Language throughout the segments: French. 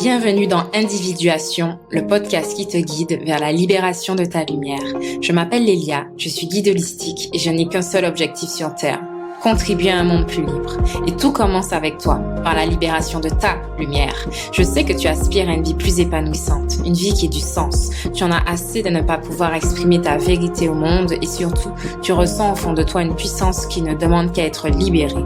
Bienvenue dans Individuation, le podcast qui te guide vers la libération de ta lumière. Je m'appelle Lélia, je suis guide holistique et je n'ai qu'un seul objectif sur Terre, contribuer à un monde plus libre. Et tout commence avec toi, par la libération de ta lumière. Je sais que tu aspires à une vie plus épanouissante, une vie qui ait du sens. Tu en as assez de ne pas pouvoir exprimer ta vérité au monde et surtout, tu ressens au fond de toi une puissance qui ne demande qu'à être libérée.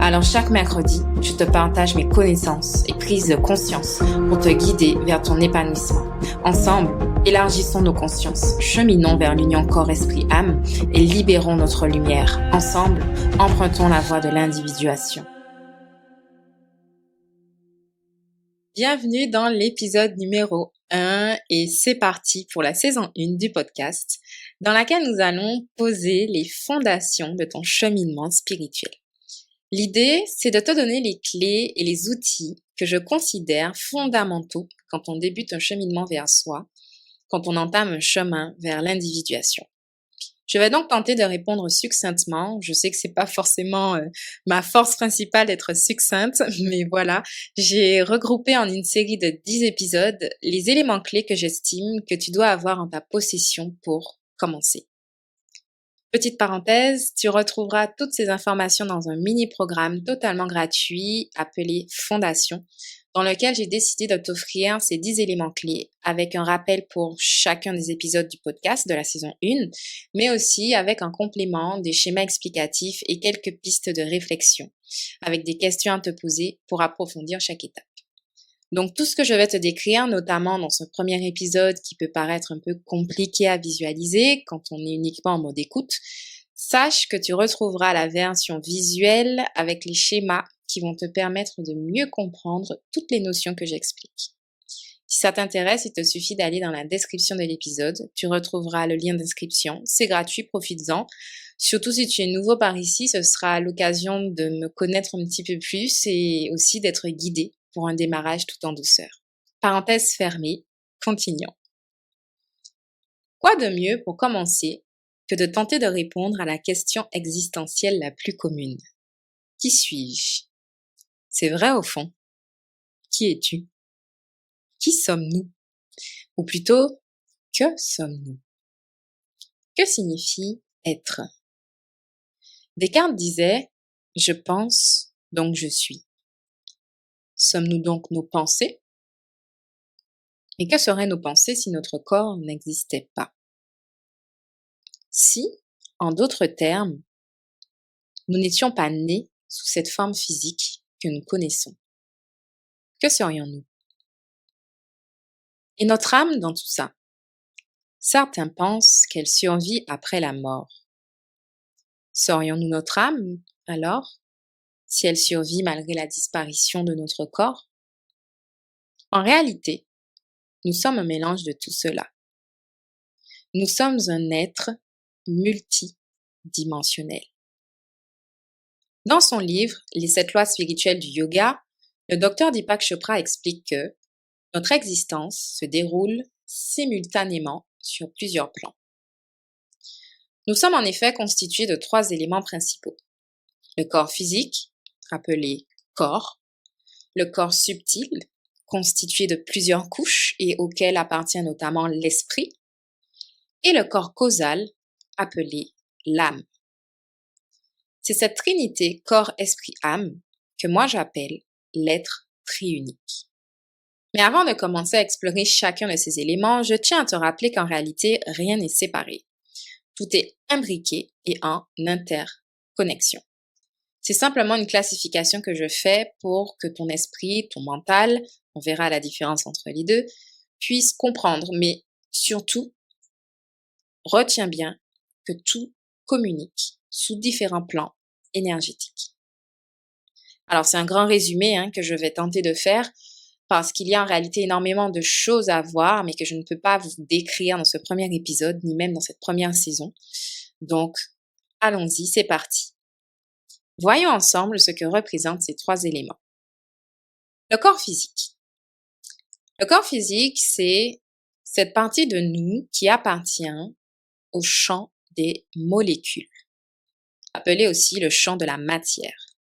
Alors chaque mercredi, je te partage mes connaissances et prises de conscience pour te guider vers ton épanouissement. Ensemble, élargissons nos consciences, cheminons vers l'union corps-esprit-âme et libérons notre lumière. Ensemble, empruntons la voie de l'individuation. Bienvenue dans l'épisode numéro 1 et c'est parti pour la saison 1 du podcast dans laquelle nous allons poser les fondations de ton cheminement spirituel. L'idée, c'est de te donner les clés et les outils que je considère fondamentaux quand on débute un cheminement vers soi, quand on entame un chemin vers l'individuation. Je vais donc tenter de répondre succinctement. Je sais que c'est pas forcément ma force principale d'être succincte, mais voilà, j'ai regroupé en une série de 10 épisodes les éléments clés que j'estime que tu dois avoir en ta possession pour commencer. Petite parenthèse, tu retrouveras toutes ces informations dans un mini-programme totalement gratuit appelé Fondation, dans lequel j'ai décidé de t'offrir ces 10 éléments clés avec un rappel pour chacun des épisodes du podcast de la saison 1, mais aussi avec un complément, des schémas explicatifs et quelques pistes de réflexion, avec des questions à te poser pour approfondir chaque étape. Donc tout ce que je vais te décrire, notamment dans ce premier épisode qui peut paraître un peu compliqué à visualiser quand on est uniquement en mode écoute, sache que tu retrouveras la version visuelle avec les schémas qui vont te permettre de mieux comprendre toutes les notions que j'explique. Si ça t'intéresse, il te suffit d'aller dans la description de l'épisode, tu retrouveras le lien d'inscription, c'est gratuit, profites-en. Surtout si tu es nouveau par ici, ce sera l'occasion de me connaître un petit peu plus et aussi d'être guidé pour un démarrage tout en douceur. Parenthèse fermée, continuons. Quoi de mieux pour commencer que de tenter de répondre à la question existentielle la plus commune? Qui suis-je? C'est vrai au fond. Qui es-tu? Qui sommes-nous? Ou plutôt, que sommes-nous? Que signifie être? Descartes disait « Je pense, donc je suis ». Sommes-nous donc nos pensées? Et que seraient nos pensées si notre corps n'existait pas? Si, en d'autres termes, nous n'étions pas nés sous cette forme physique que nous connaissons, que serions-nous? Et notre âme dans tout ça? Certains pensent qu'elle survit après la mort. Serions-nous notre âme, alors, si elle survit malgré la disparition de notre corps? En réalité, nous sommes un mélange de tout cela. Nous sommes un être multidimensionnel. Dans son livre « Les 7 lois spirituelles du yoga », le docteur Deepak Chopra explique que notre existence se déroule simultanément sur plusieurs plans. Nous sommes en effet constitués de 3 éléments principaux. Le corps physique, appelé corps, le corps subtil, constitué de plusieurs couches et auquel appartient notamment l'esprit, et le corps causal, appelé l'âme. C'est cette trinité corps, esprit, âme que moi j'appelle l'être triunique. Mais avant de commencer à explorer chacun de ces éléments, je tiens à te rappeler qu'en réalité, rien n'est séparé. Tout est imbriqué et en interconnexion. C'est simplement une classification que je fais pour que ton esprit, ton mental, on verra la différence entre les deux, puisse comprendre, mais surtout, retiens bien que tout communique sous différents plans énergétiques. Alors c'est un grand résumé que je vais tenter de faire parce qu'il y a en réalité énormément de choses à voir, mais que je ne peux pas vous décrire dans ce premier épisode, ni même dans cette première saison. Donc, allons-y, c'est parti. Voyons ensemble ce que représentent ces 3 éléments. Le corps physique. Le corps physique, c'est cette partie de nous qui appartient au champ des molécules, appelé aussi le champ de la matière.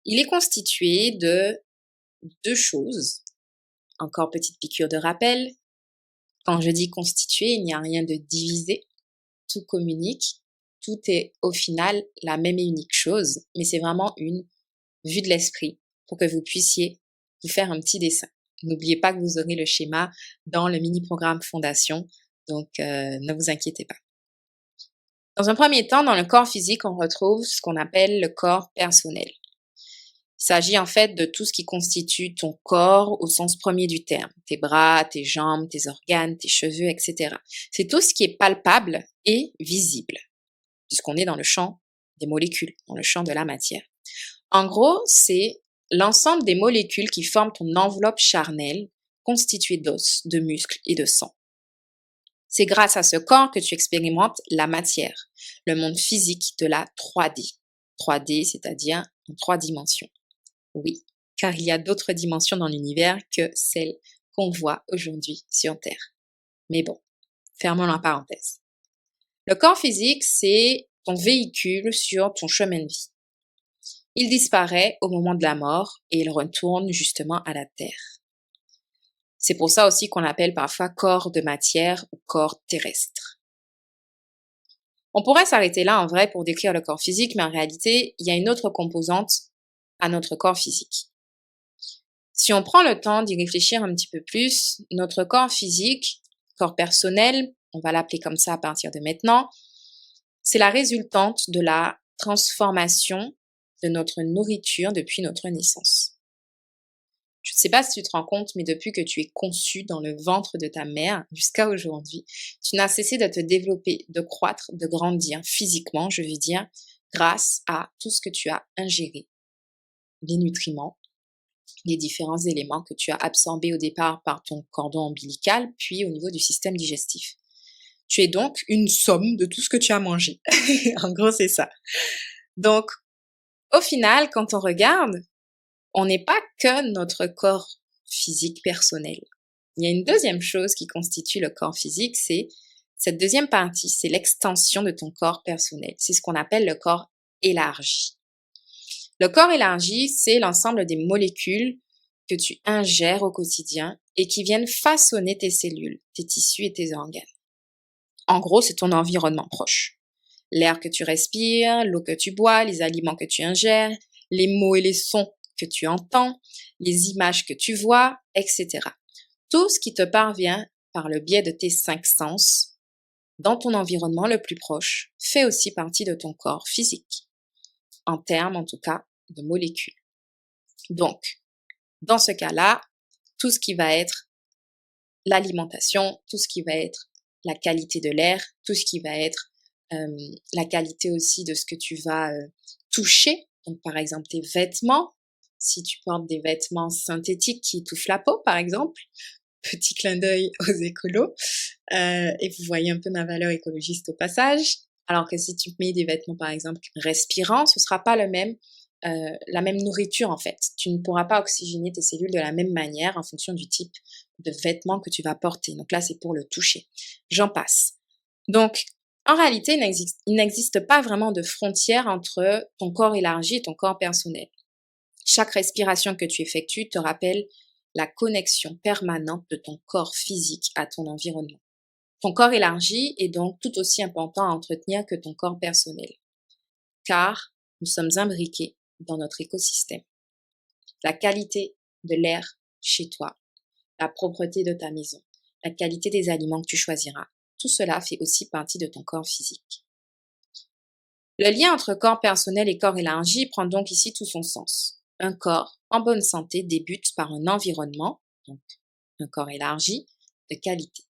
Il est constitué de deux choses. Encore petite piqûre de rappel. Quand je dis constitué, il n'y a rien de divisé. Tout communique. Tout est au final la même et unique chose, mais c'est vraiment une vue de l'esprit pour que vous puissiez vous faire un petit dessin. N'oubliez pas que vous aurez le schéma dans le mini-programme Fondation, donc ne vous inquiétez pas. Dans un premier temps, dans le corps physique, on retrouve ce qu'on appelle le corps personnel. Il s'agit en fait de tout ce qui constitue ton corps au sens premier du terme. Tes bras, tes jambes, tes organes, tes cheveux, etc. C'est tout ce qui est palpable et visible, puisqu'on est dans le champ des molécules, dans le champ de la matière. En gros, c'est l'ensemble des molécules qui forment ton enveloppe charnelle, constituée d'os, de muscles et de sang. C'est grâce à ce corps que tu expérimentes la matière, le monde physique de la 3D. 3D, c'est-à-dire en 3 dimensions. Oui, car il y a d'autres dimensions dans l'univers que celles qu'on voit aujourd'hui sur Terre. Mais bon, fermons la parenthèse. Le corps physique, c'est ton véhicule sur ton chemin de vie. Il disparaît au moment de la mort et il retourne justement à la Terre. C'est pour ça aussi qu'on l'appelle parfois corps de matière ou corps terrestre. On pourrait s'arrêter là en vrai pour décrire le corps physique, mais en réalité, il y a une autre composante à notre corps physique. Si on prend le temps d'y réfléchir un petit peu plus, notre corps physique, corps personnel, on va l'appeler comme ça à partir de maintenant, c'est la résultante de la transformation de notre nourriture depuis notre naissance. Je ne sais pas si tu te rends compte, mais depuis que tu es conçu dans le ventre de ta mère jusqu'à aujourd'hui, tu n'as cessé de te développer, de croître, de grandir physiquement, je veux dire, grâce à tout ce que tu as ingéré. Les nutriments, les différents éléments que tu as absorbés au départ par ton cordon ombilical, puis au niveau du système digestif. Tu es donc une somme de tout ce que tu as mangé. En gros, c'est ça. Donc, au final, quand on regarde, on n'est pas que notre corps physique personnel. Il y a une deuxième chose qui constitue le corps physique, c'est cette deuxième partie, c'est l'extension de ton corps personnel. C'est ce qu'on appelle le corps élargi. Le corps élargi, c'est l'ensemble des molécules que tu ingères au quotidien et qui viennent façonner tes cellules, tes tissus et tes organes. En gros, c'est ton environnement proche. L'air que tu respires, l'eau que tu bois, les aliments que tu ingères, les mots et les sons que tu entends, les images que tu vois, etc. Tout ce qui te parvient par le biais de tes 5 sens dans ton environnement le plus proche fait aussi partie de ton corps physique, en termes en tout cas de molécules. Donc, dans ce cas-là, tout ce qui va être l'alimentation, tout ce qui va être la qualité de l'air, tout ce qui va être la qualité aussi de ce que tu vas toucher, donc par exemple tes vêtements, si tu portes des vêtements synthétiques qui étouffent la peau par exemple, petit clin d'œil aux écolos, et vous voyez un peu ma valeur écologiste au passage, alors que si tu mets des vêtements par exemple respirants, ce sera pas la même nourriture en fait. Tu ne pourras pas oxygéner tes cellules de la même manière en fonction du type de vêtements que tu vas porter. Donc là, c'est pour le toucher. J'en passe. Donc, en réalité, il n'existe pas vraiment de frontière entre ton corps élargi et ton corps personnel. Chaque respiration que tu effectues te rappelle la connexion permanente de ton corps physique à ton environnement. Ton corps élargi est donc tout aussi important à entretenir que ton corps personnel, car nous sommes imbriqués dans notre écosystème. La qualité de l'air chez toi, la propreté de ta maison, la qualité des aliments que tu choisiras, tout cela fait aussi partie de ton corps physique. Le lien entre corps personnel et corps élargi prend donc ici tout son sens. Un corps en bonne santé débute par un environnement, donc un corps élargi, de qualité.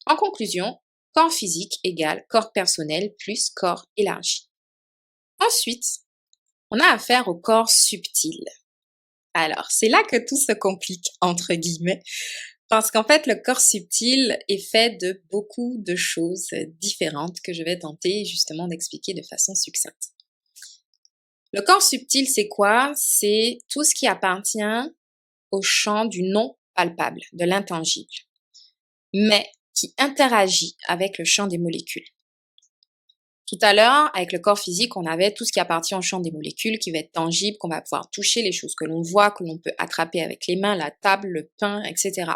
En conclusion, corps physique égale corps personnel plus corps élargi. Ensuite, on a affaire au corps subtil. Alors, c'est là que tout se complique, entre guillemets, parce qu'en fait, le corps subtil est fait de beaucoup de choses différentes que je vais tenter justement d'expliquer de façon succincte. Le corps subtil, c'est quoi? C'est tout ce qui appartient au champ du non palpable, de l'intangible, mais qui interagit avec le champ des molécules. Tout à l'heure, avec le corps physique, on avait tout ce qui appartient au champ des molécules, qui va être tangible, qu'on va pouvoir toucher, les choses que l'on voit, que l'on peut attraper avec les mains, la table, le pain, etc.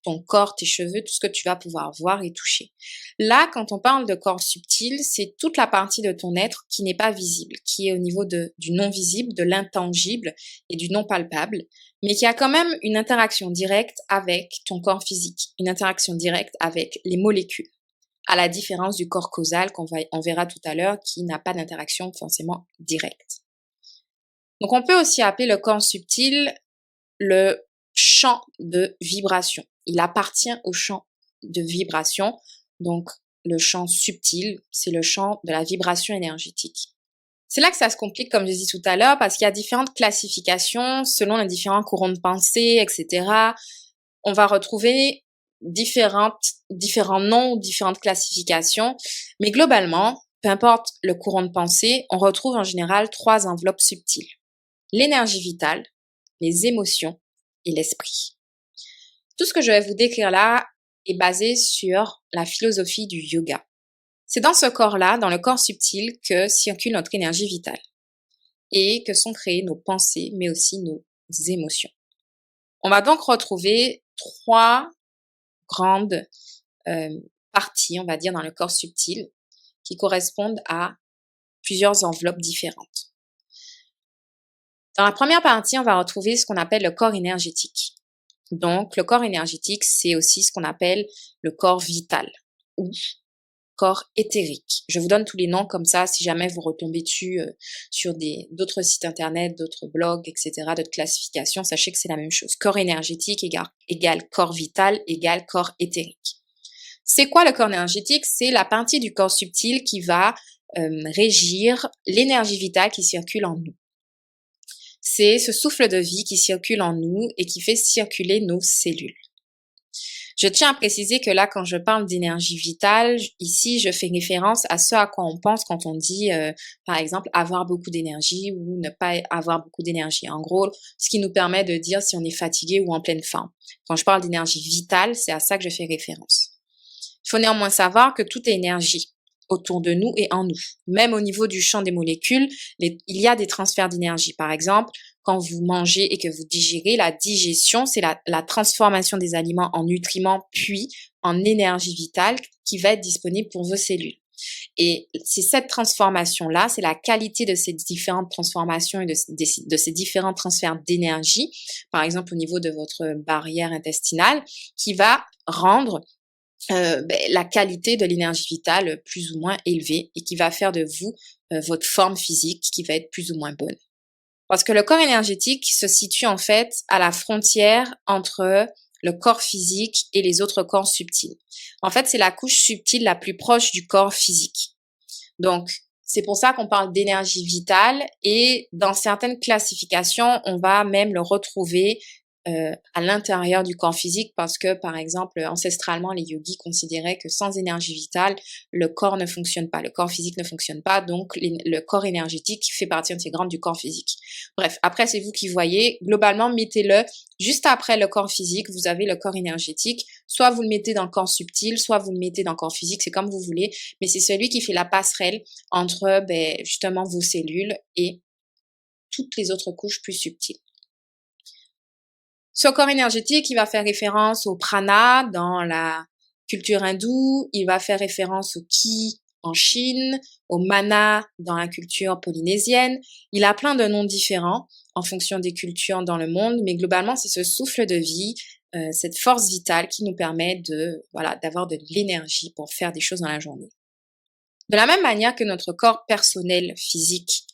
Ton corps, tes cheveux, tout ce que tu vas pouvoir voir et toucher. Là, quand on parle de corps subtil, c'est toute la partie de ton être qui n'est pas visible, qui est au niveau du non visible, de l'intangible et du non palpable, mais qui a quand même une interaction directe avec ton corps physique, une interaction directe avec les molécules, à la différence du corps causal on verra tout à l'heure, qui n'a pas d'interaction forcément directe. Donc on peut aussi appeler le corps subtil le champ de vibration. Il appartient au champ de vibration. Donc le champ subtil, c'est le champ de la vibration énergétique. C'est là que ça se complique, comme je disais tout à l'heure, parce qu'il y a différentes classifications selon les différents courants de pensée, etc. On va retrouver différents noms ou différentes classifications, mais globalement, peu importe le courant de pensée, on retrouve en général 3 enveloppes subtiles. L'énergie vitale, les émotions et l'esprit. Tout ce que je vais vous décrire là est basé sur la philosophie du yoga. C'est dans ce corps-là, dans le corps subtil, que circule notre énergie vitale et que sont créées nos pensées, mais aussi nos émotions. On va donc retrouver 3 grandes parties, on va dire, dans le corps subtil qui correspondent à plusieurs enveloppes différentes. Dans la première partie, on va retrouver ce qu'on appelle le corps énergétique. Donc, le corps énergétique, c'est aussi ce qu'on appelle le corps vital ou corps éthérique. Je vous donne tous les noms comme ça, si jamais vous retombez dessus sur d'autres sites internet, d'autres blogs, etc., d'autres classifications, sachez que c'est la même chose. Corps énergétique égale corps vital égale corps éthérique. C'est quoi le corps énergétique? C'est la partie du corps subtil qui va régir l'énergie vitale qui circule en nous. C'est ce souffle de vie qui circule en nous et qui fait circuler nos cellules. Je tiens à préciser que là, quand je parle d'énergie vitale, ici, je fais référence à ce à quoi on pense quand on dit, par exemple, avoir beaucoup d'énergie ou ne pas avoir beaucoup d'énergie. En gros, ce qui nous permet de dire si on est fatigué ou en pleine forme. Quand je parle d'énergie vitale, c'est à ça que je fais référence. Il faut néanmoins savoir que toute est énergie autour de nous et en nous. Même au niveau du champ des molécules, il y a des transferts d'énergie. Par exemple, quand vous mangez et que vous digérez, la digestion, c'est la transformation des aliments en nutriments puis en énergie vitale qui va être disponible pour vos cellules. Et c'est cette transformation-là, c'est la qualité de ces différentes transformations et de ces différents transferts d'énergie, par exemple au niveau de votre barrière intestinale, qui va rendre la qualité de l'énergie vitale plus ou moins élevée et qui va faire de vous votre forme physique qui va être plus ou moins bonne. Parce que le corps énergétique se situe en fait à la frontière entre le corps physique et les autres corps subtils. En fait, c'est la couche subtile la plus proche du corps physique. Donc, c'est pour ça qu'on parle d'énergie vitale et dans certaines classifications, on va même le retrouver à l'intérieur du corps physique parce que, par exemple, ancestralement, les yogis considéraient que sans énergie vitale, le corps ne fonctionne pas, le corps physique ne fonctionne pas, donc le corps énergétique fait partie intégrante du corps physique. Bref, après, c'est vous qui voyez. Globalement, mettez-le juste après le corps physique, vous avez le corps énergétique. Soit vous le mettez dans le corps subtil, soit vous le mettez dans le corps physique, c'est comme vous voulez, mais c'est celui qui fait la passerelle entre justement vos cellules et toutes les autres couches plus subtiles. Ce corps énergétique, il va faire référence au prana dans la culture hindoue, il va faire référence au ki en Chine, au mana dans la culture polynésienne. Il a plein de noms différents en fonction des cultures dans le monde, mais globalement, c'est ce souffle de vie, cette force vitale qui nous permet d'avoir de l'énergie pour faire des choses dans la journée. De la même manière que notre corps personnel physique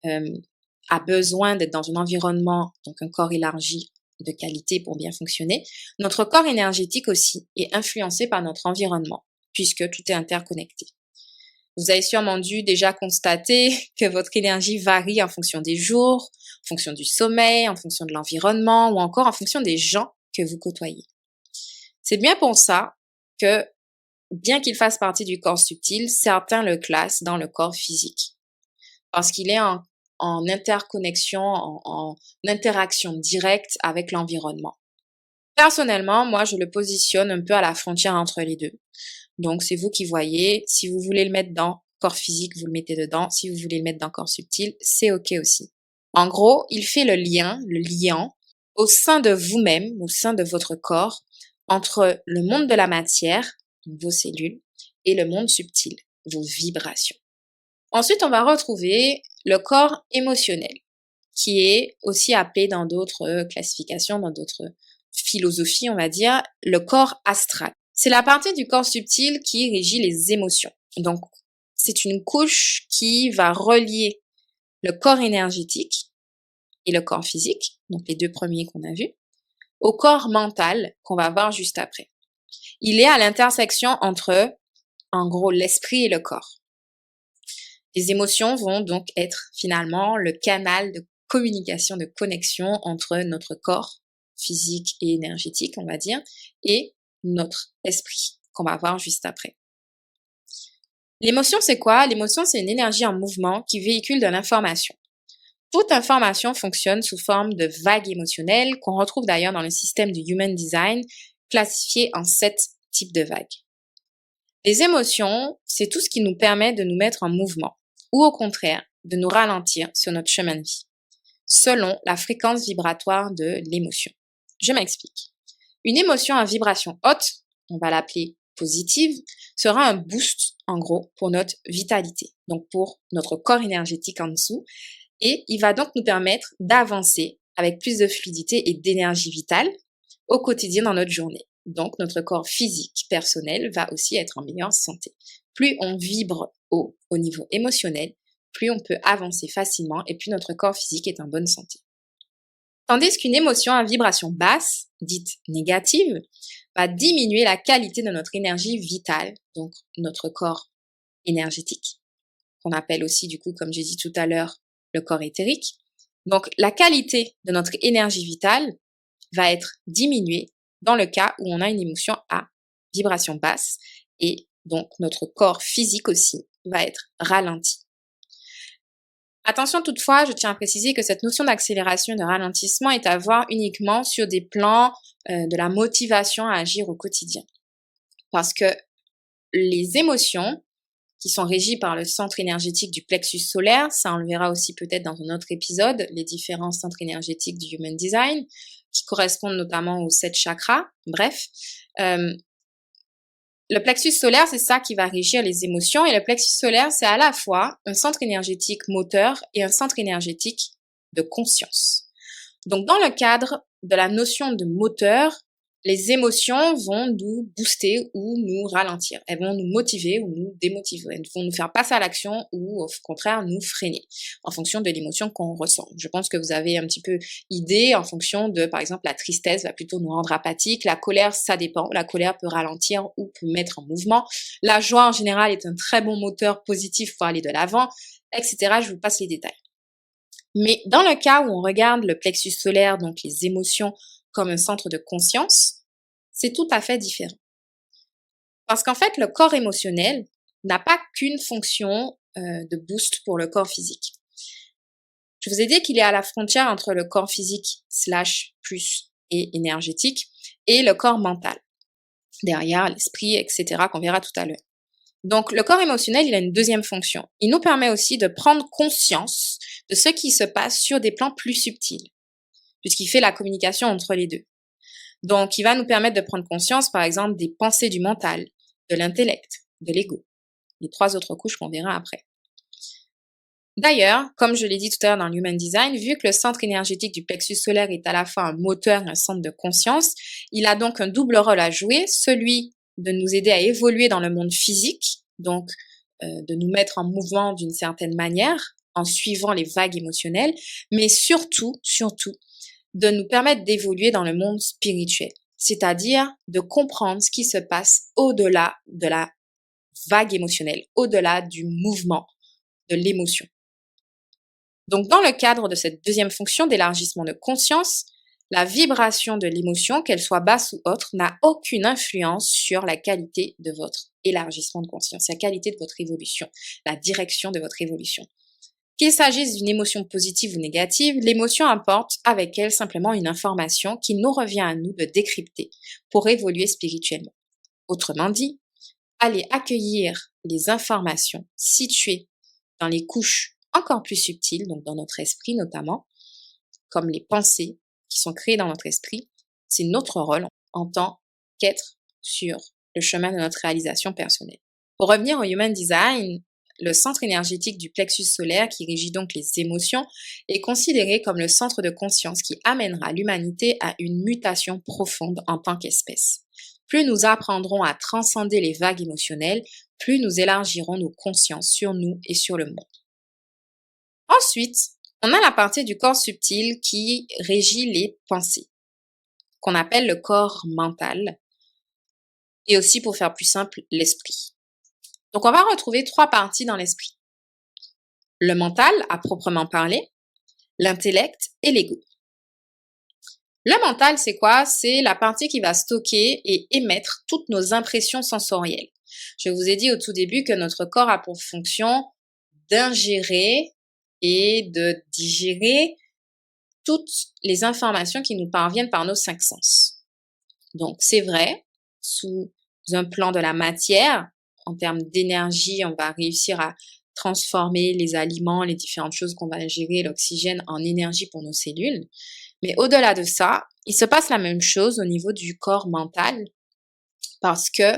a besoin d'être dans un environnement, donc un corps élargi, de qualité pour bien fonctionner, notre corps énergétique aussi est influencé par notre environnement, puisque tout est interconnecté. Vous avez sûrement dû déjà constater que votre énergie varie en fonction des jours, en fonction du sommeil, en fonction de l'environnement ou encore en fonction des gens que vous côtoyez. C'est bien pour ça que, bien qu'il fasse partie du corps subtil, certains le classent dans le corps physique, parce qu'il est en interconnexion, en interaction directe avec l'environnement. Personnellement, moi, je le positionne un peu à la frontière entre les deux. Donc, c'est vous qui voyez. Si vous voulez le mettre dans corps physique, vous le mettez dedans. Si vous voulez le mettre dans le corps subtil, c'est OK aussi. En gros, il fait le liant au sein de vous-même, au sein de votre corps, entre le monde de la matière, vos cellules, et le monde subtil, vos vibrations. Ensuite, on va retrouver le corps émotionnel, qui est aussi appelé dans d'autres classifications, dans d'autres philosophies, on va dire, le corps astral. C'est la partie du corps subtil qui régit les émotions. Donc, c'est une couche qui va relier le corps énergétique et le corps physique, donc les deux premiers qu'on a vus, au corps mental qu'on va voir juste après. Il est à l'intersection entre, en gros, l'esprit et le corps. Les émotions vont donc être finalement le canal de communication, de connexion entre notre corps physique et énergétique, on va dire, et notre esprit, qu'on va voir juste après. L'émotion, c'est quoi? L'émotion, c'est une énergie en mouvement qui véhicule de l'information. Toute information fonctionne sous forme de vagues émotionnelles qu'on retrouve d'ailleurs dans le système du Human Design, classifié en 7 types de vagues. Les émotions, c'est tout ce qui nous permet de nous mettre en mouvement, ou au contraire, de nous ralentir sur notre chemin de vie, selon la fréquence vibratoire de l'émotion. Je m'explique. Une émotion à vibration haute, on va l'appeler positive, sera un boost, en gros, pour notre vitalité, donc pour notre corps énergétique en dessous, et il va donc nous permettre d'avancer avec plus de fluidité et d'énergie vitale au quotidien dans notre journée. Donc, notre corps physique personnel va aussi être en meilleure santé. Plus on vibre haut au niveau émotionnel, plus on peut avancer facilement et plus notre corps physique est en bonne santé. Tandis qu'une émotion à vibration basse, dite négative, va diminuer la qualité de notre énergie vitale, donc notre corps énergétique, qu'on appelle aussi du coup, comme j'ai dit tout à l'heure, le corps éthérique. Donc, la qualité de notre énergie vitale va être diminuée dans le cas où on a une émotion à vibration basse et donc notre corps physique aussi va être ralenti. Attention toutefois, je tiens à préciser que cette notion d'accélération et de ralentissement est à voir uniquement sur des plans de la motivation à agir au quotidien. Parce que les émotions qui sont régies par le centre énergétique du plexus solaire, ça on le verra aussi peut-être dans un autre épisode, les différents centres énergétiques du Human Design, qui correspondent notamment aux 7 chakras, bref. Le plexus solaire, c'est ça qui va régir les émotions, et le plexus solaire, c'est à la fois un centre énergétique moteur et un centre énergétique de conscience. Donc, dans le cadre de la notion de moteur, les émotions vont nous booster ou nous ralentir. Elles vont nous motiver ou nous démotiver. Elles vont nous faire passer à l'action ou au contraire nous freiner en fonction de l'émotion qu'on ressent. Je pense que vous avez un petit peu idée en fonction de, par exemple, la tristesse va plutôt nous rendre apathiques. La colère, ça dépend. La colère peut ralentir ou peut mettre en mouvement. La joie, en général, est un très bon moteur positif pour aller de l'avant, etc. Je vous passe les détails. Mais dans le cas où on regarde le plexus solaire, donc les émotions, comme un centre de conscience, c'est tout à fait différent. Parce qu'en fait, le corps émotionnel n'a pas qu'une fonction de boost pour le corps physique. Je vous ai dit qu'il est à la frontière entre le corps physique / plus et énergétique et le corps mental. Derrière, l'esprit, etc., qu'on verra tout à l'heure. Donc, le corps émotionnel, il a une deuxième fonction. Il nous permet aussi de prendre conscience de ce qui se passe sur des plans plus subtils, puisqu'il fait la communication entre les deux. Donc, il va nous permettre de prendre conscience, par exemple, des pensées du mental, de l'intellect, de l'ego, les 3 autres couches qu'on verra après. D'ailleurs, comme je l'ai dit tout à l'heure dans le Human Design, vu que le centre énergétique du plexus solaire est à la fois un moteur et un centre de conscience, il a donc un double rôle à jouer, celui de nous aider à évoluer dans le monde physique, donc de nous mettre en mouvement d'une certaine manière, en suivant les vagues émotionnelles, mais surtout, de nous permettre d'évoluer dans le monde spirituel, c'est-à-dire de comprendre ce qui se passe au-delà de la vague émotionnelle, au-delà du mouvement, de l'émotion. Donc, dans le cadre de cette deuxième fonction d'élargissement de conscience, la vibration de l'émotion, qu'elle soit basse ou haute, n'a aucune influence sur la qualité de votre élargissement de conscience, la qualité de votre évolution, la direction de votre évolution. Qu'il s'agisse d'une émotion positive ou négative, l'émotion apporte avec elle simplement une information qui nous revient à nous de décrypter pour évoluer spirituellement. Autrement dit, aller accueillir les informations situées dans les couches encore plus subtiles, donc dans notre esprit notamment, comme les pensées qui sont créées dans notre esprit. C'est notre rôle en tant qu'être sur le chemin de notre réalisation personnelle. Pour revenir au Human Design, le centre énergétique du plexus solaire, qui régit donc les émotions, est considéré comme le centre de conscience qui amènera l'humanité à une mutation profonde en tant qu'espèce. Plus nous apprendrons à transcender les vagues émotionnelles, plus nous élargirons nos consciences sur nous et sur le monde. Ensuite, on a la partie du corps subtil qui régit les pensées, qu'on appelle le corps mental, et aussi, pour faire plus simple, l'esprit. Donc, on va retrouver 3 parties dans l'esprit. Le mental, à proprement parler, l'intellect et l'ego. Le mental, c'est quoi? C'est la partie qui va stocker et émettre toutes nos impressions sensorielles. Je vous ai dit au tout début que notre corps a pour fonction d'ingérer et de digérer toutes les informations qui nous parviennent par nos 5 sens. Donc, c'est vrai, sous un plan de la matière, en termes d'énergie, on va réussir à transformer les aliments, les différentes choses qu'on va ingérer, l'oxygène, en énergie pour nos cellules. Mais au-delà de ça, il se passe la même chose au niveau du corps mental, parce que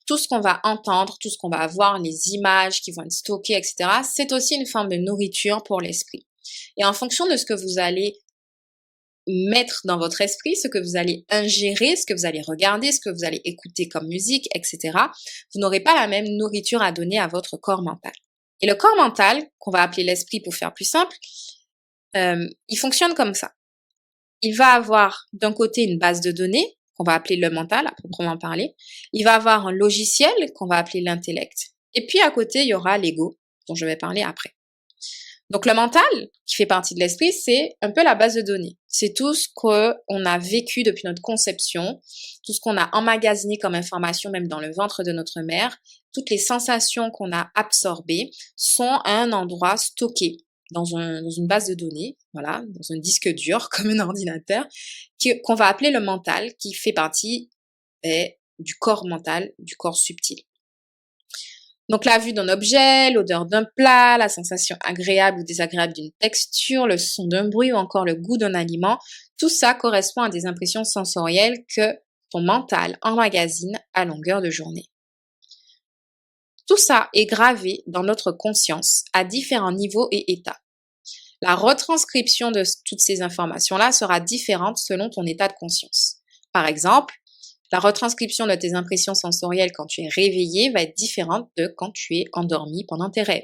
tout ce qu'on va entendre, tout ce qu'on va voir, les images qui vont être stockées, etc., c'est aussi une forme de nourriture pour l'esprit. Et en fonction de ce que vous allez mettre dans votre esprit, ce que vous allez ingérer, ce que vous allez regarder, ce que vous allez écouter comme musique, etc., vous n'aurez pas la même nourriture à donner à votre corps mental. Et le corps mental, qu'on va appeler l'esprit pour faire plus simple, il fonctionne comme ça. Il va avoir d'un côté une base de données, qu'on va appeler le mental, à proprement parler. Il va avoir un logiciel, qu'on va appeler l'intellect. Et puis à côté, il y aura l'ego, dont je vais parler après. Donc le mental, qui fait partie de l'esprit, c'est un peu la base de données. C'est tout ce qu'on a vécu depuis notre conception, tout ce qu'on a emmagasiné comme information, même dans le ventre de notre mère, toutes les sensations qu'on a absorbées sont à un endroit stocké dans une base de données, voilà, dans un disque dur comme un ordinateur, qu'on va appeler le mental, qui fait partie du corps mental, du corps subtil. Donc la vue d'un objet, l'odeur d'un plat, la sensation agréable ou désagréable d'une texture, le son d'un bruit ou encore le goût d'un aliment, tout ça correspond à des impressions sensorielles que ton mental emmagasine à longueur de journée. Tout ça est gravé dans notre conscience à différents niveaux et états. La retranscription de toutes ces informations-là sera différente selon ton état de conscience. Par exemple, la retranscription de tes impressions sensorielles quand tu es réveillé va être différente de quand tu es endormi pendant tes rêves.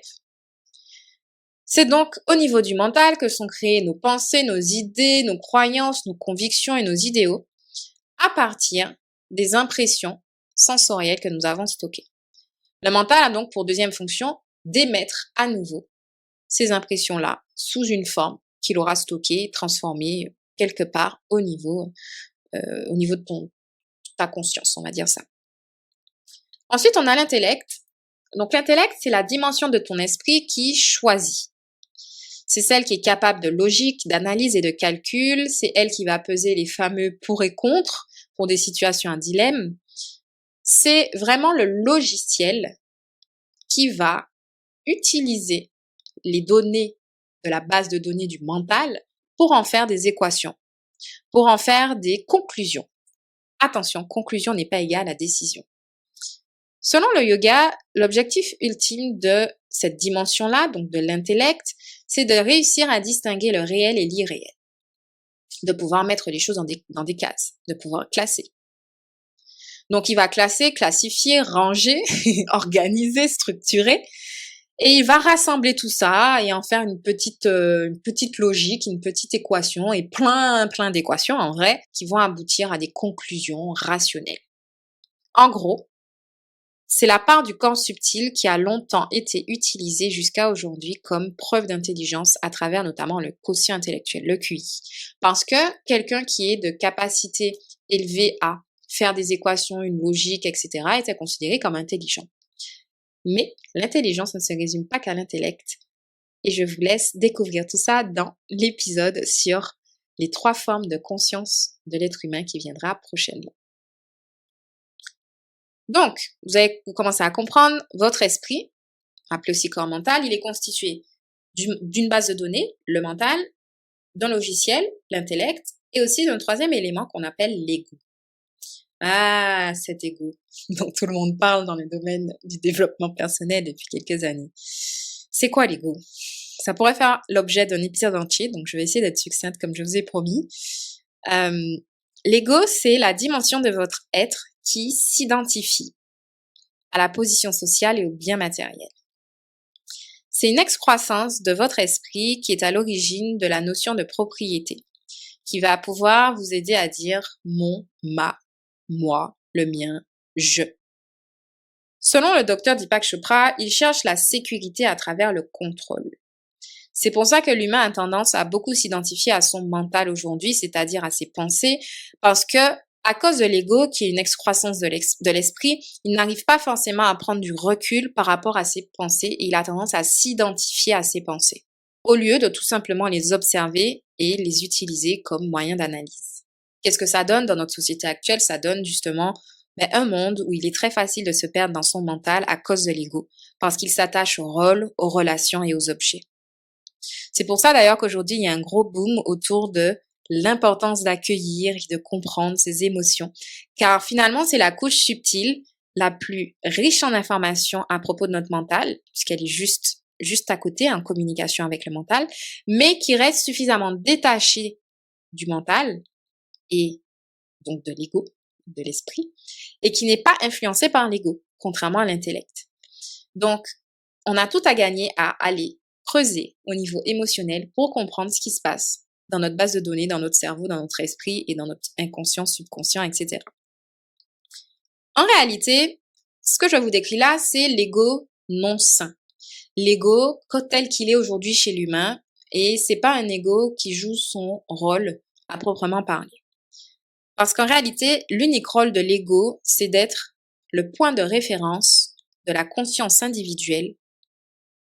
C'est donc au niveau du mental que sont créées nos pensées, nos idées, nos croyances, nos convictions et nos idéaux à partir des impressions sensorielles que nous avons stockées. Le mental a donc pour deuxième fonction d'émettre à nouveau ces impressions-là sous une forme qu'il aura stockée, transformée quelque part au niveau de ta conscience, on va dire ça. Ensuite, on a l'intellect. Donc l'intellect, c'est la dimension de ton esprit qui choisit. C'est celle qui est capable de logique, d'analyse et de calcul. C'est elle qui va peser les fameux pour et contre pour des situations à dilemme. C'est vraiment le logiciel qui va utiliser les données de la base de données du mental pour en faire des équations, pour en faire des conclusions. Attention, conclusion n'est pas égale à décision. Selon le yoga, l'objectif ultime de cette dimension-là, donc de l'intellect, c'est de réussir à distinguer le réel et l'irréel, de pouvoir mettre les choses dans des cases, de pouvoir classer. Donc il va classer, classifier, ranger, organiser, structurer, et il va rassembler tout ça et en faire une petite logique, une petite équation et plein d'équations en vrai qui vont aboutir à des conclusions rationnelles. En gros, c'est la part du corps subtil qui a longtemps été utilisée jusqu'à aujourd'hui comme preuve d'intelligence à travers notamment le quotient intellectuel, le QI. Parce que quelqu'un qui est de capacité élevée à faire des équations, une logique, etc., était considéré comme intelligent. Mais l'intelligence ne se résume pas qu'à l'intellect. Et je vous laisse découvrir tout ça dans l'épisode sur les 3 formes de conscience de l'être humain qui viendra prochainement. Donc, vous commencez à comprendre votre esprit, appelé aussi corps mental, il est constitué d'une base de données, le mental, d'un logiciel, l'intellect, et aussi d'un troisième élément qu'on appelle l'ego. Ah, cet ego dont tout le monde parle dans le domaine du développement personnel depuis quelques années. C'est quoi l'ego? Ça pourrait faire l'objet d'un épisode entier, donc je vais essayer d'être succincte comme je vous ai promis. L'ego, c'est la dimension de votre être qui s'identifie à la position sociale et au bien matériel. C'est une excroissance de votre esprit qui est à l'origine de la notion de propriété, qui va pouvoir vous aider à dire mon, ma, moi, le mien, je. Selon le docteur Deepak Chopra, il cherche la sécurité à travers le contrôle. C'est pour ça que l'humain a tendance à beaucoup s'identifier à son mental aujourd'hui, c'est-à-dire à ses pensées, parce que à cause de l'ego, qui est une excroissance de l'esprit, il n'arrive pas forcément à prendre du recul par rapport à ses pensées et il a tendance à s'identifier à ses pensées, au lieu de tout simplement les observer et les utiliser comme moyen d'analyse. Qu'est-ce que ça donne dans notre société actuelle? Ça donne justement un monde où il est très facile de se perdre dans son mental à cause de l'ego, parce qu'il s'attache au rôle, aux relations et aux objets. C'est pour ça d'ailleurs qu'aujourd'hui, il y a un gros boom autour de l'importance d'accueillir et de comprendre ses émotions, car finalement, c'est la couche subtile la plus riche en informations à propos de notre mental, puisqu'elle est juste à côté, en communication avec le mental, mais qui reste suffisamment détachée du mental et donc de l'ego, de l'esprit, et qui n'est pas influencée par l'ego, contrairement à l'intellect. Donc, on a tout à gagner à aller creuser au niveau émotionnel pour comprendre ce qui se passe dans notre base de données, dans notre cerveau, dans notre esprit et dans notre inconscient, subconscient, etc. En réalité, ce que je vous décris là, c'est l'ego non sain. L'ego tel qu'il est aujourd'hui chez l'humain, et c'est pas un ego qui joue son rôle à proprement parler. Parce qu'en réalité, l'unique rôle de l'ego, c'est d'être le point de référence de la conscience individuelle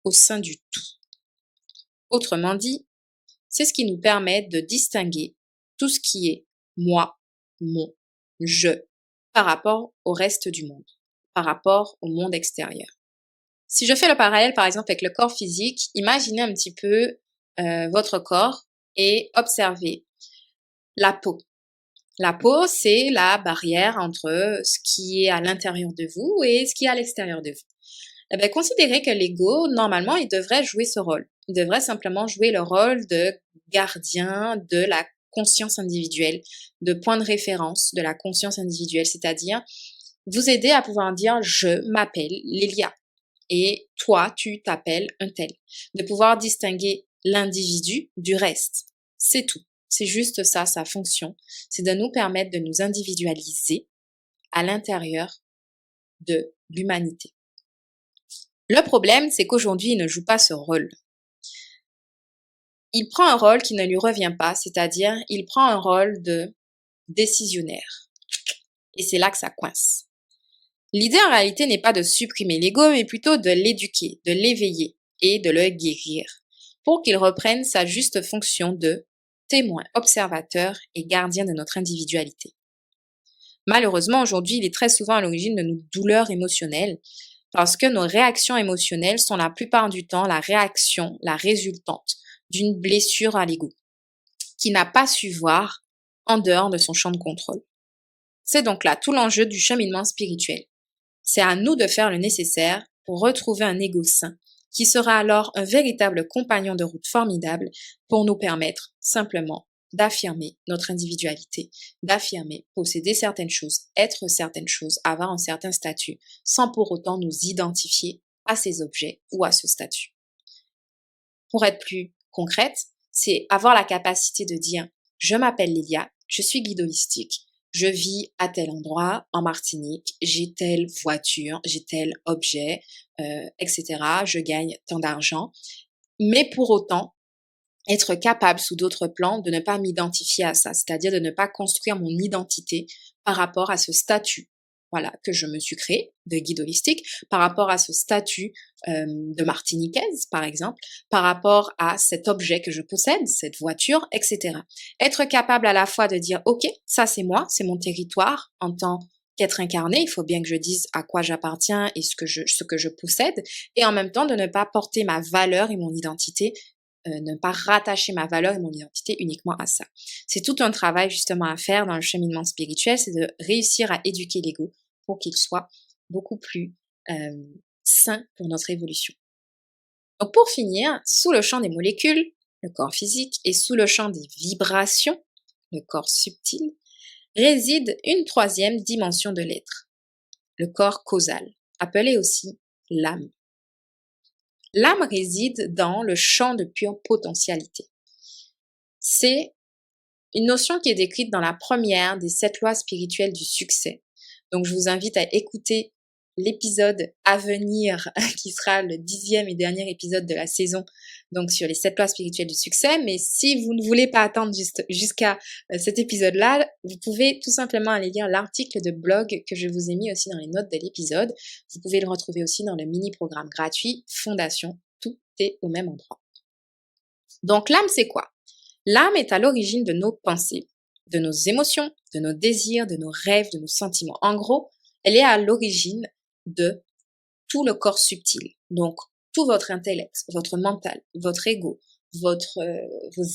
au sein du tout. Autrement dit, c'est ce qui nous permet de distinguer tout ce qui est moi, mon, je, par rapport au reste du monde, par rapport au monde extérieur. Si je fais le parallèle, par exemple, avec le corps physique, imaginez un petit peu votre corps et observez la peau. La peau, c'est la barrière entre ce qui est à l'intérieur de vous et ce qui est à l'extérieur de vous. Eh bien, considérez que l'ego, normalement, il devrait jouer ce rôle. Il devrait simplement jouer le rôle de gardien de la conscience individuelle, de point de référence de la conscience individuelle, c'est-à-dire vous aider à pouvoir dire je m'appelle Lélia et toi, tu t'appelles un tel. De pouvoir distinguer l'individu du reste. C'est tout. C'est juste ça, sa fonction. C'est de nous permettre de nous individualiser à l'intérieur de l'humanité. Le problème, c'est qu'aujourd'hui, il ne joue pas ce rôle. Il prend un rôle qui ne lui revient pas, c'est-à-dire, il prend un rôle de décisionnaire. Et c'est là que ça coince. L'idée, en réalité, n'est pas de supprimer l'ego, mais plutôt de l'éduquer, de l'éveiller et de le guérir, pour qu'il reprenne sa juste fonction de témoin, observateur et gardien de notre individualité. Malheureusement, aujourd'hui, il est très souvent à l'origine de nos douleurs émotionnelles, parce que nos réactions émotionnelles sont la plupart du temps la résultante d'une blessure à l'ego, qui n'a pas su voir en dehors de son champ de contrôle. C'est donc là tout l'enjeu du cheminement spirituel. C'est à nous de faire le nécessaire pour retrouver un ego sain, qui sera alors un véritable compagnon de route formidable pour nous permettre simplement d'affirmer notre individualité, d'affirmer posséder certaines choses, être certaines choses, avoir un certain statut, sans pour autant nous identifier à ces objets ou à ce statut. Pour être plus concrète, c'est avoir la capacité de dire « Je m'appelle Lélia, je suis guide holistique, je vis à tel endroit en Martinique, j'ai telle voiture, j'ai tel objet, etc. Je gagne tant d'argent. » Mais pour autant, être capable sous d'autres plans de ne pas m'identifier à ça, c'est-à-dire de ne pas construire mon identité par rapport à ce statut, voilà, que je me suis créé de guide holistique, par rapport à ce statut de martiniquaise, par exemple, par rapport à cet objet que je possède, cette voiture, etc. Être capable à la fois de dire, ok, ça c'est moi, c'est mon territoire en tant qu'être incarné, il faut bien que je dise à quoi j'appartiens et ce que je possède, et en même temps de ne pas porter ma valeur et mon identité, ne pas rattacher ma valeur et mon identité uniquement à ça. C'est tout un travail justement à faire dans le cheminement spirituel, c'est de réussir à éduquer l'ego pour qu'il soit beaucoup plus sain pour notre évolution. Donc pour finir, sous le champ des molécules, le corps physique, et sous le champ des vibrations, le corps subtil, réside une troisième dimension de l'être, le corps causal, appelé aussi l'âme. L'âme réside dans le champ de pure potentialité. C'est une notion qui est décrite dans la première des 7 lois spirituelles du succès. Donc je vous invite à écouter l'épisode à venir, qui sera le 10e et dernier épisode de la saison, donc sur les 7 lois spirituelles du succès. Mais si vous ne voulez pas attendre jusqu'à cet épisode-là, vous pouvez tout simplement aller lire l'article de blog que je vous ai mis aussi dans les notes de l'épisode. Vous pouvez le retrouver aussi dans le mini-programme gratuit Fondation. Tout est au même endroit. Donc l'âme, c'est quoi? L'âme est à l'origine de nos pensées, de nos émotions, de nos désirs, de nos rêves, de nos sentiments. En gros, elle est à l'origine de tout le corps subtil. Donc, tout votre intellect, votre mental, votre ego, vos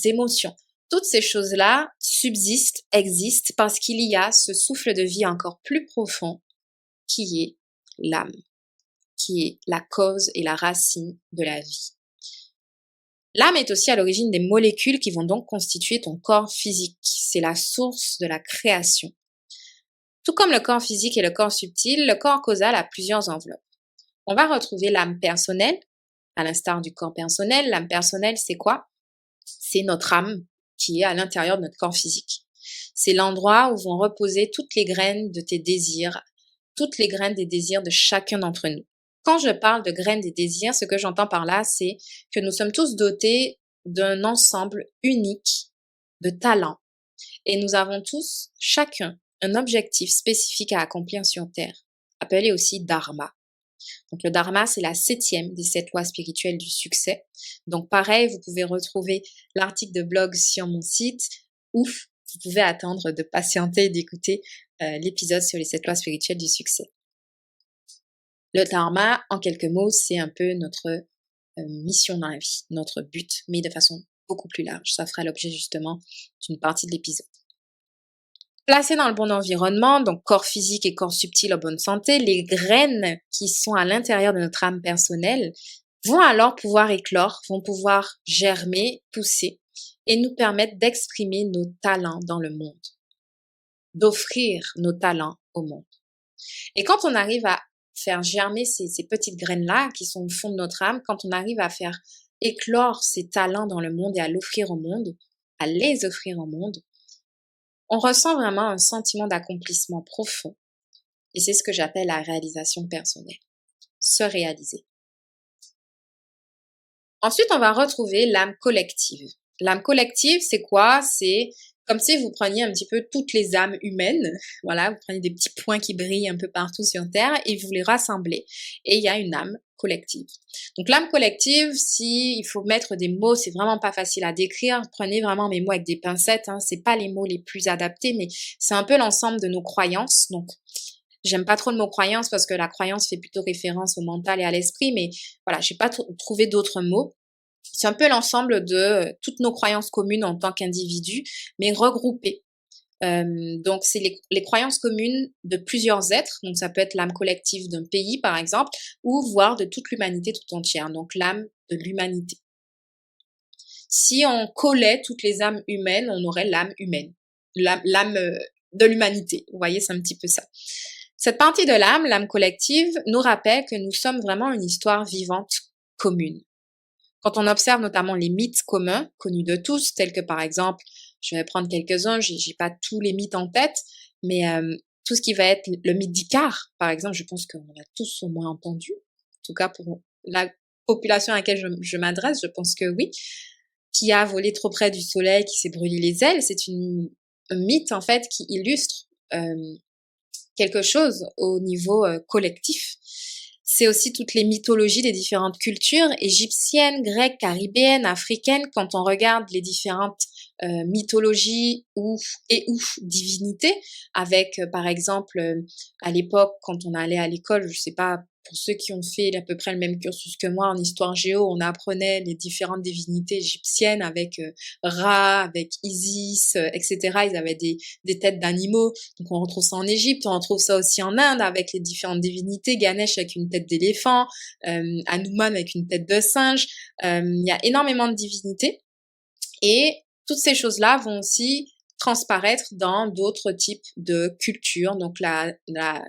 émotions, toutes ces choses-là subsistent, existent parce qu'il y a ce souffle de vie encore plus profond qui est l'âme, qui est la cause et la racine de la vie. L'âme est aussi à l'origine des molécules qui vont donc constituer ton corps physique. C'est la source de la création. Tout comme le corps physique et le corps subtil, le corps causal a plusieurs enveloppes. On va retrouver l'âme personnelle, à l'instar du corps personnel. L'âme personnelle, c'est quoi? C'est notre âme qui est à l'intérieur de notre corps physique. C'est l'endroit où vont reposer toutes les graines de tes désirs, toutes les graines des désirs de chacun d'entre nous. Quand je parle de graines des désirs, ce que j'entends par là, c'est que nous sommes tous dotés d'un ensemble unique de talents. Et nous avons tous, chacun, un objectif spécifique à accomplir sur Terre, appelé aussi Dharma. Donc le Dharma, c'est la 7e des 7 lois spirituelles du succès. Donc pareil, vous pouvez retrouver l'article de blog sur mon site, ou vous pouvez attendre de patienter et d'écouter l'épisode sur les 7 lois spirituelles du succès. Le Dharma, en quelques mots, c'est un peu notre mission dans la vie, notre but, mais de façon beaucoup plus large. Ça fera l'objet justement d'une partie de l'épisode. Placés dans le bon environnement, donc corps physique et corps subtil en bonne santé, les graines qui sont à l'intérieur de notre âme personnelle vont alors pouvoir éclore, vont pouvoir germer, pousser et nous permettre d'exprimer nos talents dans le monde, d'offrir nos talents au monde. Et quand on arrive à faire germer ces petites graines-là qui sont au fond de notre âme, quand on arrive à faire éclore ces talents dans le monde et à l'offrir au monde, à les offrir au monde, on ressent vraiment un sentiment d'accomplissement profond. Et c'est ce que j'appelle la réalisation personnelle. Se réaliser. Ensuite, on va retrouver l'âme collective. L'âme collective, c'est quoi? C'est comme si vous preniez un petit peu toutes les âmes humaines. Voilà, vous prenez des petits points qui brillent un peu partout sur Terre et vous les rassemblez. Et il y a une âme collective. Donc l'âme collective, si il faut mettre des mots, c'est vraiment pas facile à décrire. Prenez vraiment mes mots avec des pincettes. C'est pas les mots les plus adaptés, mais c'est un peu l'ensemble de nos croyances. Donc j'aime pas trop le mot croyance parce que la croyance fait plutôt référence au mental et à l'esprit, mais voilà, j'ai pas trouvé d'autres mots. C'est un peu l'ensemble de toutes nos croyances communes en tant qu'individus, mais regroupées. Donc, c'est les croyances communes de plusieurs êtres. Donc, ça peut être l'âme collective d'un pays, par exemple, ou voire de toute l'humanité tout entière. Donc, l'âme de l'humanité. Si on collait toutes les âmes humaines, on aurait l'âme humaine. L'âme de l'humanité. Vous voyez, c'est un petit peu ça. Cette partie de l'âme collective, nous rappelle que nous sommes vraiment une histoire vivante commune. Quand on observe notamment les mythes communs, connus de tous, tels que par exemple, je vais prendre quelques-uns, j'ai pas tous les mythes en tête, mais tout ce qui va être le mythe d'Icare, par exemple, je pense qu'on l'a tous au moins entendu. En tout cas, pour la population à laquelle je m'adresse, je pense que oui. Qui a volé trop près du soleil, qui s'est brûlé les ailes, c'est un mythe en fait qui illustre quelque chose au niveau collectif. C'est aussi toutes les mythologies des différentes cultures égyptiennes, grecques, caribéennes, africaines. Quand on regarde les différentes mythologies ou divinités, avec par exemple à l'époque quand on allait à l'école, je sais pas, pour ceux qui ont fait à peu près le même cursus que moi en histoire géo, on apprenait les différentes divinités égyptiennes avec Ra, avec Isis, etc. Ils avaient des têtes d'animaux. Donc on retrouve ça en Égypte, on retrouve ça aussi en Inde avec les différentes divinités, Ganesh avec une tête d'éléphant, Hanuman avec une tête de singe. Il y a énormément de divinités et toutes ces choses-là vont aussi transparaître dans d'autres types de cultures. Donc la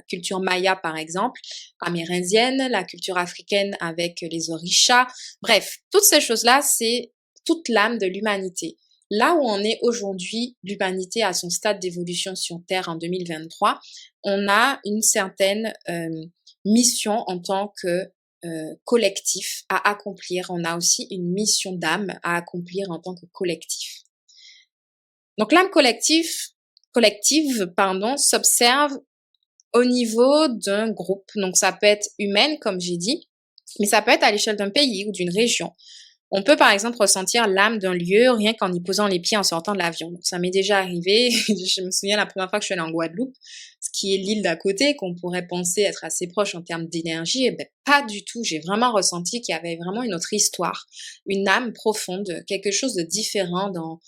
culture maya par exemple, amérindienne, la culture africaine avec les orishas. Bref, toutes ces choses-là, c'est toute l'âme de l'humanité. Là où on est aujourd'hui, l'humanité à son stade d'évolution sur Terre en 2023, on a une certaine mission en tant que collectif à accomplir. On a aussi une mission d'âme à accomplir en tant que collectif. Donc l'âme collective, s'observe au niveau d'un groupe. Donc ça peut être humaine, comme j'ai dit, mais ça peut être à l'échelle d'un pays ou d'une région. On peut par exemple ressentir l'âme d'un lieu rien qu'en y posant les pieds en sortant de l'avion. Donc ça m'est déjà arrivé. Je me souviens la première fois que je suis allée en Guadeloupe, ce qui est l'île d'à côté, qu'on pourrait penser être assez proche en termes d'énergie. Et ben pas du tout. J'ai vraiment ressenti qu'il y avait vraiment une autre histoire, une âme profonde, quelque chose de différent dans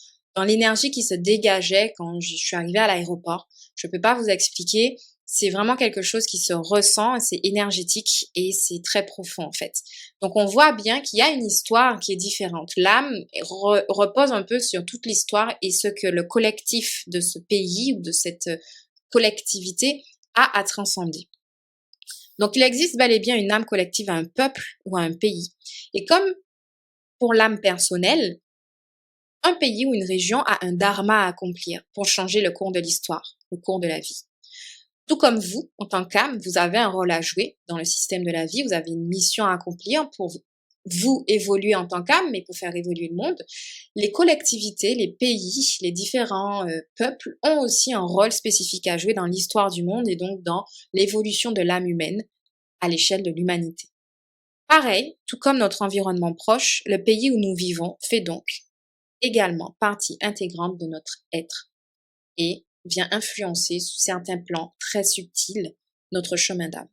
l'énergie qui se dégageait quand je suis arrivée à l'aéroport. Je peux pas vous expliquer. C'est vraiment quelque chose qui se ressent, c'est énergétique et c'est très profond en fait. Donc on voit bien qu'il y a une histoire qui est différente. L'âme repose un peu sur toute l'histoire et ce que le collectif de ce pays ou de cette collectivité a à transcender. Donc il existe bel et bien une âme collective à un peuple ou à un pays. Et comme pour l'âme personnelle, un pays ou une région a un dharma à accomplir pour changer le cours de l'histoire, le cours de la vie. Tout comme vous, en tant qu'âme, vous avez un rôle à jouer dans le système de la vie, vous avez une mission à accomplir pour vous évoluer en tant qu'âme, mais pour faire évoluer le monde. Les collectivités, les pays, les différents peuples ont aussi un rôle spécifique à jouer dans l'histoire du monde et donc dans l'évolution de l'âme humaine à l'échelle de l'humanité. Pareil, tout comme notre environnement proche, le pays où nous vivons fait donc également partie intégrante de notre être et vient influencer sous certains plans très subtils notre chemin d'âme.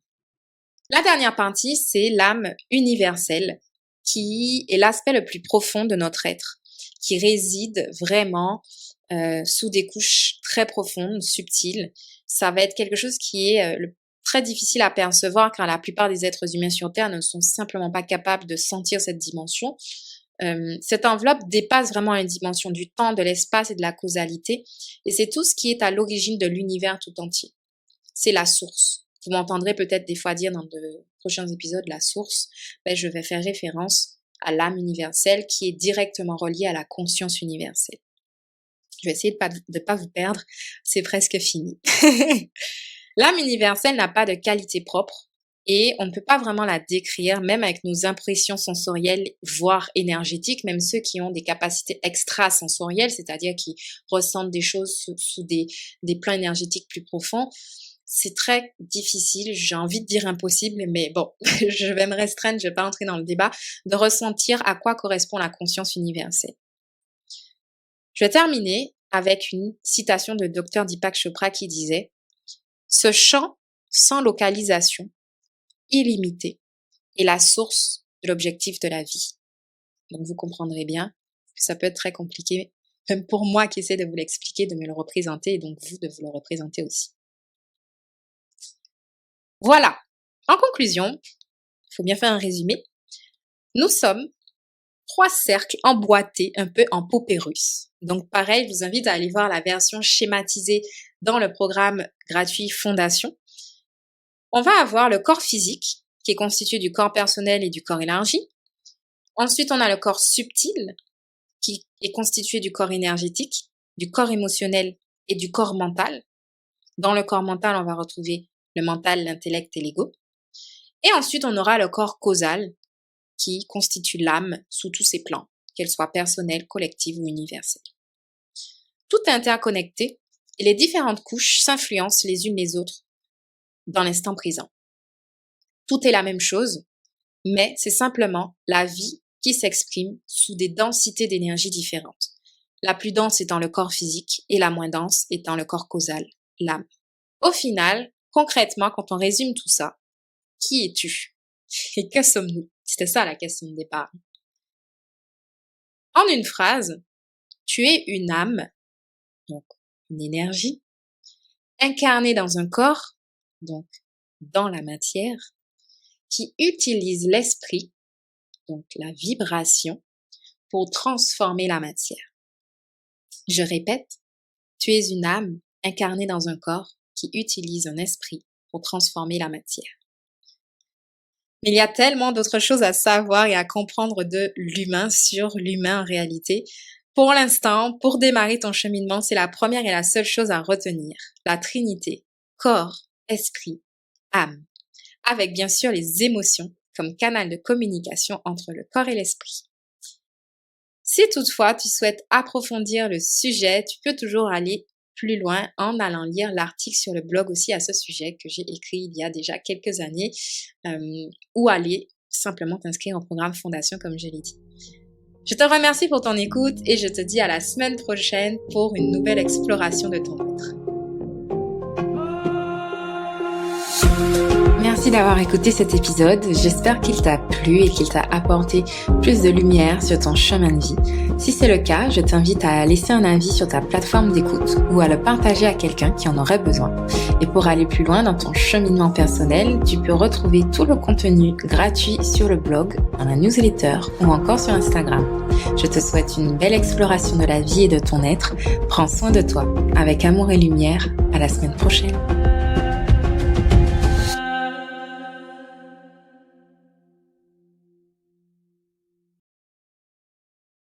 La dernière partie, c'est l'âme universelle, qui est l'aspect le plus profond de notre être, qui réside vraiment sous des couches très profondes, subtiles. Ça va être quelque chose qui est très difficile à percevoir car la plupart des êtres humains sur Terre ne sont simplement pas capables de sentir cette dimension. Cette enveloppe dépasse vraiment une dimension du temps, de l'espace et de la causalité, et c'est tout ce qui est à l'origine de l'univers tout entier. C'est la source. Vous m'entendrez peut-être des fois dire dans de prochains épisodes la source, ben je vais faire référence à l'âme universelle qui est directement reliée à la conscience universelle. Je vais essayer de pas vous perdre, c'est presque fini. L'âme universelle n'a pas de qualité propre, et on ne peut pas vraiment la décrire, même avec nos impressions sensorielles, voire énergétiques, même ceux qui ont des capacités extrasensorielles, c'est-à-dire qui ressentent des choses sous des plans énergétiques plus profonds. C'est très difficile, j'ai envie de dire impossible, mais bon, je vais me restreindre, je vais pas entrer dans le débat, de ressentir à quoi correspond la conscience universelle. Je vais terminer avec une citation de Dr Deepak Chopra qui disait « Ce champ sans localisation illimitée est la source de l'objectif de la vie. » Donc vous comprendrez bien que ça peut être très compliqué, même pour moi qui essaie de vous l'expliquer, de me le représenter et donc vous de vous le représenter aussi. Voilà. En conclusion, il faut bien faire un résumé. Nous sommes 3 cercles emboîtés un peu en paupérus. Donc pareil, je vous invite à aller voir la version schématisée dans le programme gratuit Fondation. On va avoir le corps physique, qui est constitué du corps personnel et du corps élargi. Ensuite, on a le corps subtil, qui est constitué du corps énergétique, du corps émotionnel et du corps mental. Dans le corps mental, on va retrouver le mental, l'intellect et l'ego. Et ensuite, on aura le corps causal, qui constitue l'âme sous tous ses plans, qu'elle soit personnelle, collective ou universelle. Tout est interconnecté et les différentes couches s'influencent les unes les autres dans l'instant présent. Tout est la même chose, mais c'est simplement la vie qui s'exprime sous des densités d'énergie différentes. La plus dense étant le corps physique et la moins dense étant le corps causal, l'âme. Au final, concrètement, quand on résume tout ça, qui es-tu? Et que sommes-nous? C'était ça la question de départ. En une phrase, tu es une âme, donc une énergie, incarnée dans un corps, donc dans la matière, qui utilise l'esprit, donc la vibration, pour transformer la matière. Je répète, tu es une âme incarnée dans un corps qui utilise un esprit pour transformer la matière. Mais il y a tellement d'autres choses à savoir et à comprendre de l'humain sur l'humain en réalité. Pour l'instant, pour démarrer ton cheminement, c'est la première et la seule chose à retenir. La Trinité, corps, esprit, âme. Avec bien sûr les émotions comme canal de communication entre le corps et l'esprit. Si toutefois tu souhaites approfondir le sujet, tu peux toujours aller plus loin en allant lire l'article sur le blog aussi à ce sujet que j'ai écrit il y a déjà quelques années ou aller simplement t'inscrire au programme Fondation comme je l'ai dit. Je te remercie pour ton écoute et je te dis à la semaine prochaine pour une nouvelle exploration de ton être. Merci d'avoir écouté cet épisode, j'espère qu'il t'a plu et qu'il t'a apporté plus de lumière sur ton chemin de vie. Si c'est le cas, je t'invite à laisser un avis sur ta plateforme d'écoute ou à le partager à quelqu'un qui en aurait besoin. Et pour aller plus loin dans ton cheminement personnel, tu peux retrouver tout le contenu gratuit sur le blog, dans la newsletter ou encore sur Instagram. Je te souhaite une belle exploration de la vie et de ton être. Prends soin de toi. Avec amour et lumière, à la semaine prochaine.